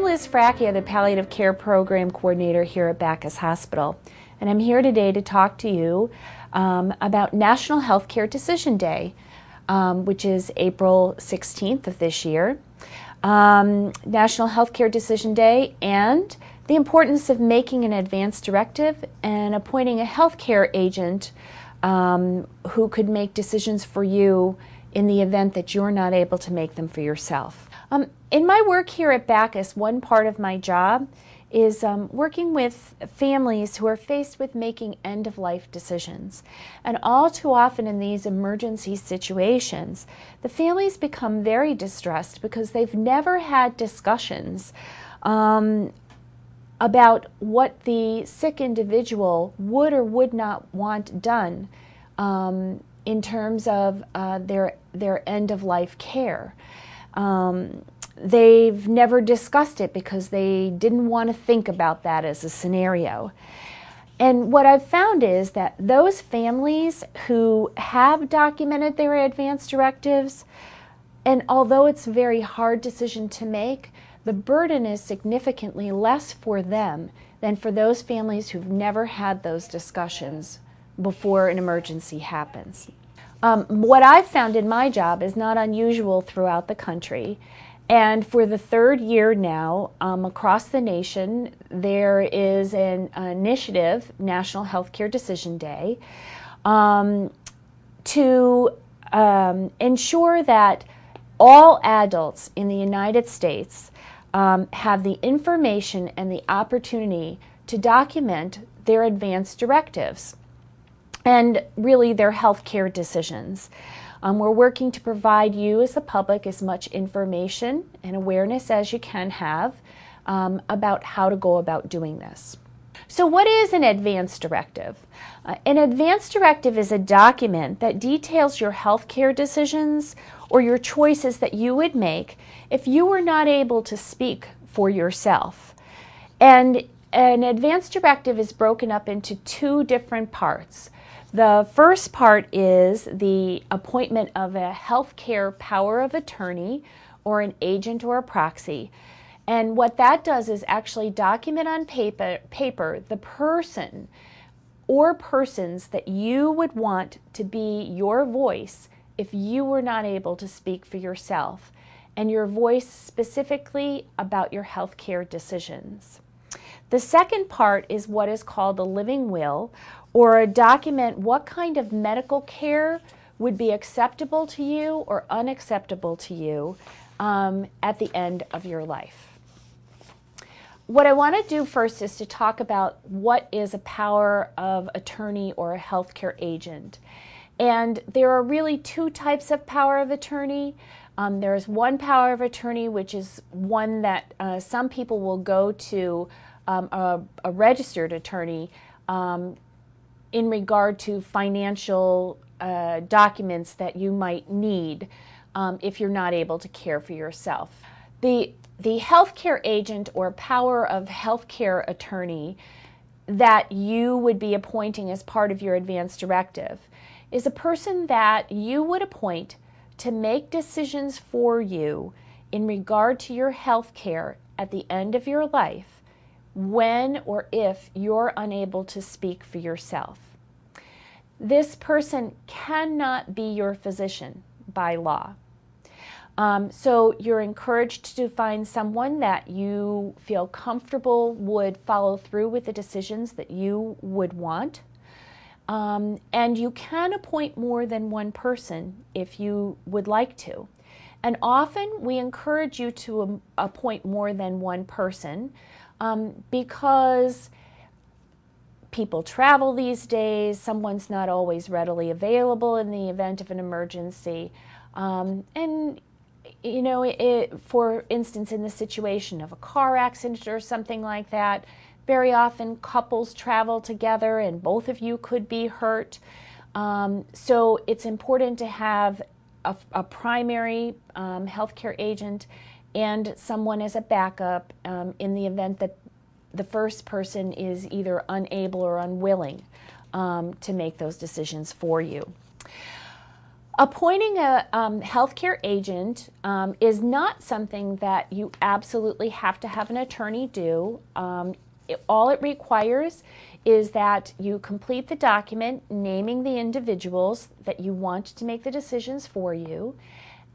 I'm Liz Fracchia, the Palliative Care Program Coordinator here at Backus Hospital, and I'm here today to talk to you about National Healthcare Decision Day, which is April 16th of this year. National Healthcare Decision Day and the importance of making an advance directive and appointing a healthcare agent who could make decisions for you in the event that you're not able to make them for yourself. In my work here at Backus, one part of my job is working with families who are faced with making end-of-life decisions. And all too often in these emergency situations, the families become very distressed because they've never had discussions about what the sick individual would or would not want done in terms of their end-of-life care. They've never discussed it because they didn't want to think about that as a scenario. And what I've found is that those families who have documented their advance directives, and although it's a very hard decision to make, the burden is significantly less for them than for those families who've never had those discussions before an emergency happens. What I've found in my job is not unusual throughout the country. And for the third year now, across the nation, there is an initiative, National Healthcare Decision Day, to ensure that all adults in the United States have the information and the opportunity to document their advance directives and really their healthcare decisions. We're working to provide you as the public as much information and awareness as you can have about how to go about doing this. So what is an advance directive? An advance directive is a document that details your healthcare decisions or your choices that you would make if you were not able to speak for yourself. And an advance directive is broken up into two different parts. The first part is the appointment of a healthcare power of attorney or an agent or a proxy. And what that does is actually document on paper the person or persons that you would want to be your voice if you were not able to speak for yourself, and your voice specifically about your healthcare decisions. The second part is what is called a living will, or a document what kind of medical care would be acceptable to you or unacceptable to you at the end of your life. What I want to do first is to talk about what is a power of attorney or a healthcare agent. And there are really two types of power of attorney. There's one power of attorney, which is one that some people will go to a registered attorney in regard to financial documents that you might need if you're not able to care for yourself. The healthcare agent or power of healthcare attorney that you would be appointing as part of your advance directive is a person that you would appoint to make decisions for you in regard to your health care at the end of your life when or if you're unable to speak for yourself. This person cannot be your physician by law. So you're encouraged to find someone that you feel comfortable would follow through with the decisions that you would want. And you can appoint more than one person if you would like to. And often we encourage you to appoint more than one person because people travel these days, someone's not always readily available in the event of an emergency. And you know, for instance, in the situation of a car accident or something like that, very often couples travel together and both of you could be hurt. So it's important to have a primary healthcare agent and someone as a backup in the event that the first person is either unable or unwilling to make those decisions for you. Appointing a healthcare agent is not something that you absolutely have to have an attorney do. All it requires is that you complete the document naming the individuals that you want to make the decisions for you,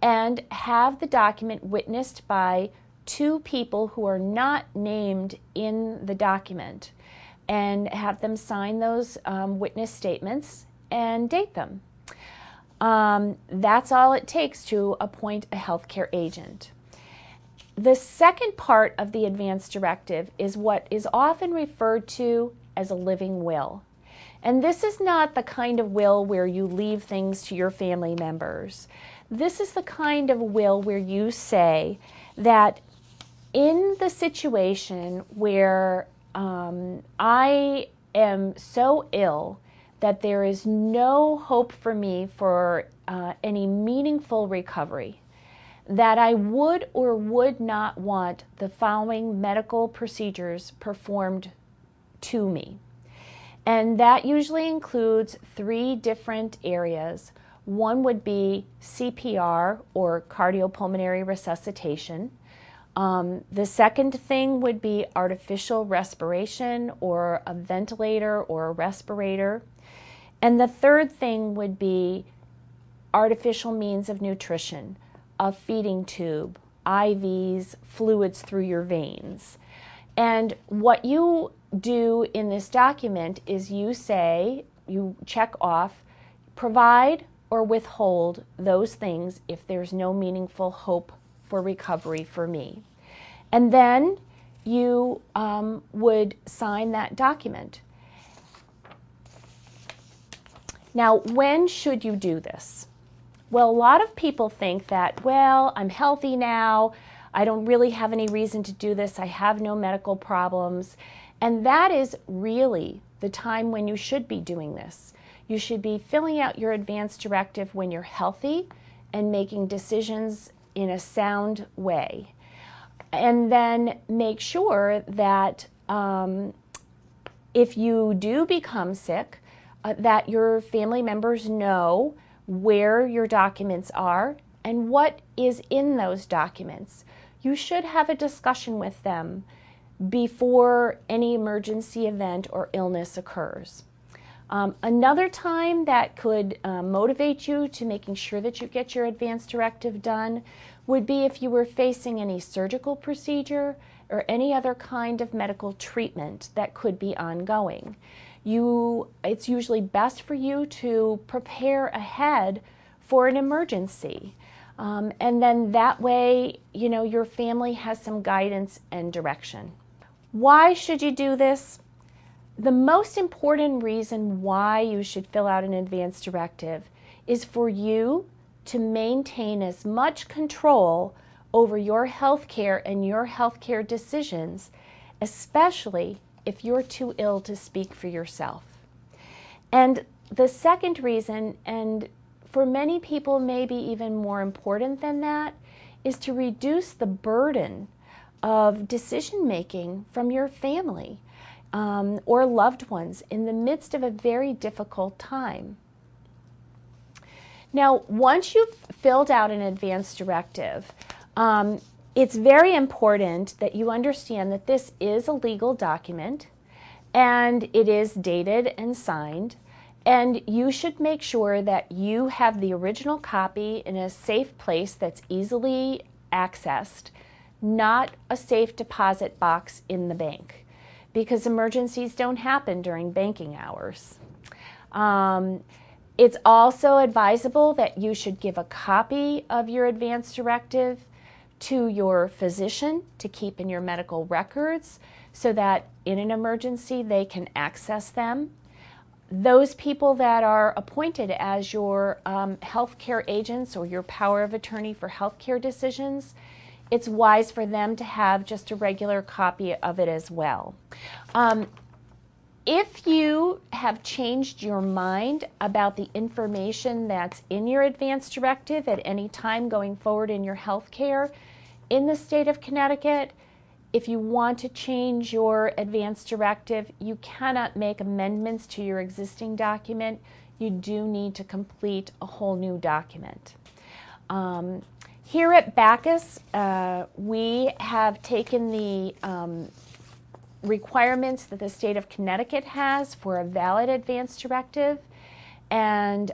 and have the document witnessed by two people who are not named in the document, and have them sign those witness statements and date them. That's all it takes to appoint a healthcare agent. The second part of the advance directive is what is often referred to as a living will. And this is not the kind of will where you leave things to your family members. This is the kind of will where you say that in the situation where I am so ill that there is no hope for me for any meaningful recovery, that I would or would not want the following medical procedures performed to me. And that usually includes 3 different areas. One would be CPR, or cardiopulmonary resuscitation. The second thing would be artificial respiration, or a ventilator or a respirator. And the third thing would be artificial means of nutrition, a feeding tube, IVs, fluids through your veins. And what you do in this document is you check off, provide or withhold those things if there's no meaningful hope for recovery for me. And then you would sign that document. Now, when should you do this? Well, a lot of people think that, well, I'm healthy now, I don't really have any reason to do this, I have no medical problems. And that is really the time when you should be doing this. You should be filling out your advance directive when you're healthy and making decisions in a sound way. And then make sure that if you do become sick, that your family members know where your documents are and what is in those documents. You should have a discussion with them before any emergency event or illness occurs. Another time that could motivate you to making sure that you get your advance directive done would be if you were facing any surgical procedure or any other kind of medical treatment that could be ongoing. It's usually best for you to prepare ahead for an emergency. And then that way, your family has some guidance and direction. Why should you do this? The most important reason why you should fill out an advance directive is for you to maintain as much control over your health care and your health care decisions, especially if you're too ill to speak for yourself. And the second reason, and for many people maybe even more important than that, is to reduce the burden of decision making from your family or loved ones in the midst of a very difficult time. Now, once you've filled out an advance directive, it's very important that you understand that this is a legal document and it is dated and signed, and you should make sure that you have the original copy in a safe place that's easily accessed, not a safe deposit box in the bank, because emergencies don't happen during banking hours. It's also advisable that you should give a copy of your advance directive to your physician to keep in your medical records so that in an emergency they can access them. Those people that are appointed as your healthcare agents or your power of attorney for healthcare decisions, it's wise for them to have just a regular copy of it as well. If you have changed your mind about the information that's in your advance directive at any time going forward in your health care in the state of Connecticut, If you want to change your advance directive, you cannot make amendments to your existing document. You do need to complete a whole new document. Here at Backus, we have taken the requirements that the state of Connecticut has for a valid advance directive and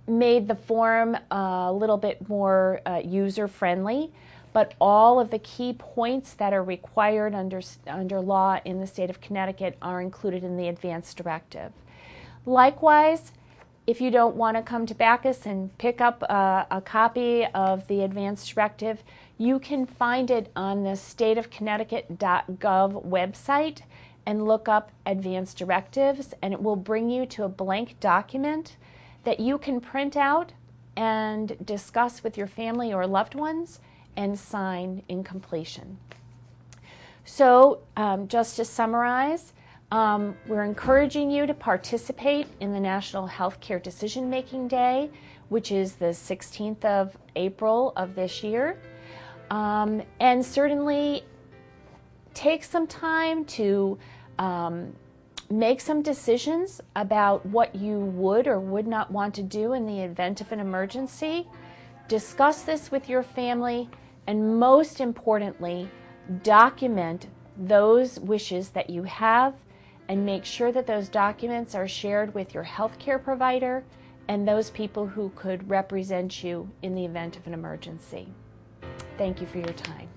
made the form a little bit more user-friendly, but all of the key points that are required under law in the state of Connecticut are included in the advance directive. Likewise, if you don't want to come to Backus and pick up a copy of the advance directive, you can find it on the stateofconnecticut.gov website and look up advance directives, and it will bring you to a blank document that you can print out and discuss with your family or loved ones and sign in completion. So just to summarize, we're encouraging you to participate in the National Healthcare Decision Making Day, which is the 16th of April of this year. And certainly take some time to make some decisions about what you would or would not want to do in the event of an emergency. Discuss this with your family, and most importantly, document those wishes that you have and make sure that those documents are shared with your healthcare provider and those people who could represent you in the event of an emergency. Thank you for your time.